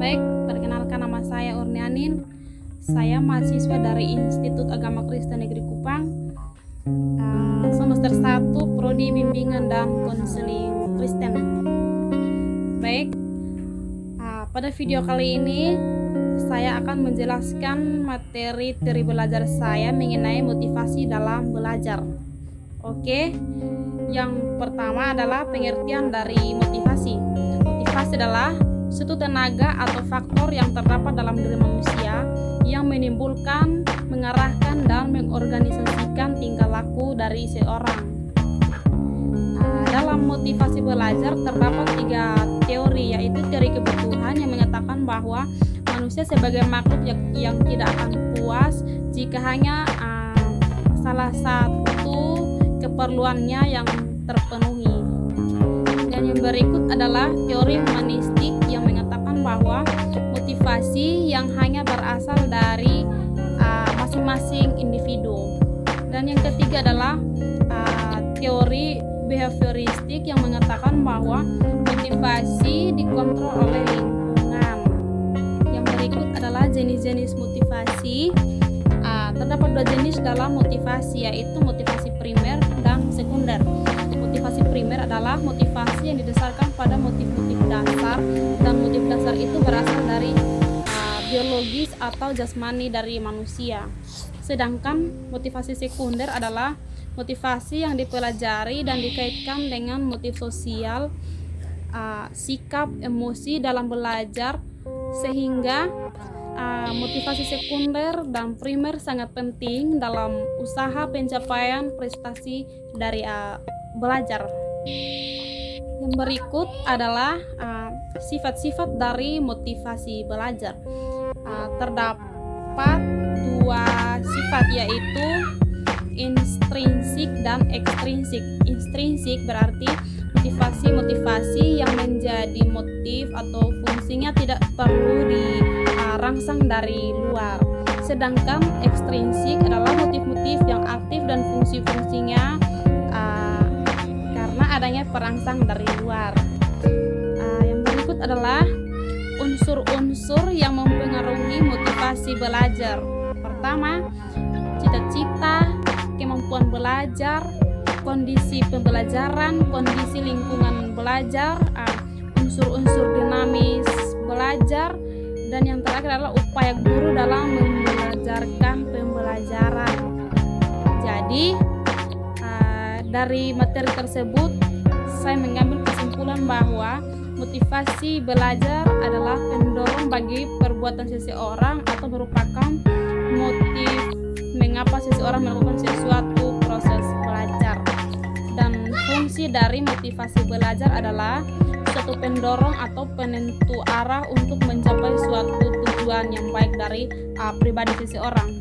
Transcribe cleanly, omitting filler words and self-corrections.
Baik, perkenalkan nama saya Urnianin. Saya mahasiswa dari Institut Agama Kristen Negeri Kupang, semester 1 Prodi Bimbingan dan Konseling Kristen. Baik, pada video kali ini saya akan menjelaskan materi belajar saya mengenai motivasi dalam belajar. Oke, yang pertama adalah pengertian dari motivasi. Motivasi adalah suatu tenaga atau faktor yang terdapat dalam diri manusia yang menimbulkan, mengarahkan, dan mengorganisasikan tingkah laku dari seorang. Dalam motivasi belajar terdapat 3 teori, yaitu teori kebutuhan yang mengatakan bahwa manusia sebagai makhluk yang tidak akan puas jika hanya salah satu keperluannya yang terpenuhi. Dan yang berikut adalah teori humanistik yang mengatakan bahwa motivasi yang hanya berasal dari masing-masing individu. Dan yang ketiga adalah teori behavioristik yang mengatakan bahwa motivasi dikontrol oleh lingkungan. Yang berikut adalah jenis-jenis motivasi. Terdapat 2 jenis dalam motivasi, yaitu motivasi primer dan sekunder. Motivasi primer adalah motivasi yang didasarkan pada motif-motif dasar, dan motif dasar itu berasal dari biologis atau jasmani dari manusia. Sedangkan motivasi sekunder adalah motivasi yang dipelajari dan dikaitkan dengan motif sosial, sikap, emosi dalam belajar, sehingga motivasi sekunder dan primer sangat penting dalam usaha pencapaian prestasi dari belajar. Yang berikut adalah sifat-sifat dari motivasi belajar. Terdapat 2 sifat, yaitu intrinsik dan ekstrinsik. Intrinsik berarti motivasi yang menjadi motif atau fungsinya tidak perlu dirangsang dari luar. Sedangkan ekstrinsik adalah motif-motif yang aktif dan fungsi-fungsinya karena adanya perangsang dari luar. Yang berikut adalah unsur-unsur yang mempengaruhi motivasi belajar. Pertama, cita-cita, kemampuan belajar, kondisi pembelajaran, kondisi lingkungan belajar, unsur-unsur dinamis belajar, dan yang terakhir adalah upaya guru dalam membelajarkan pembelajaran. Jadi dari materi tersebut saya mengambil kesimpulan bahwa motivasi belajar adalah pendorong bagi perbuatan seseorang atau merupakan motif mengapa seseorang melakukan sesuatu proses belajar. Dan fungsi dari motivasi belajar adalah suatu pendorong atau penentu arah untuk mencapai suatu tujuan yang baik dari pribadi seseorang.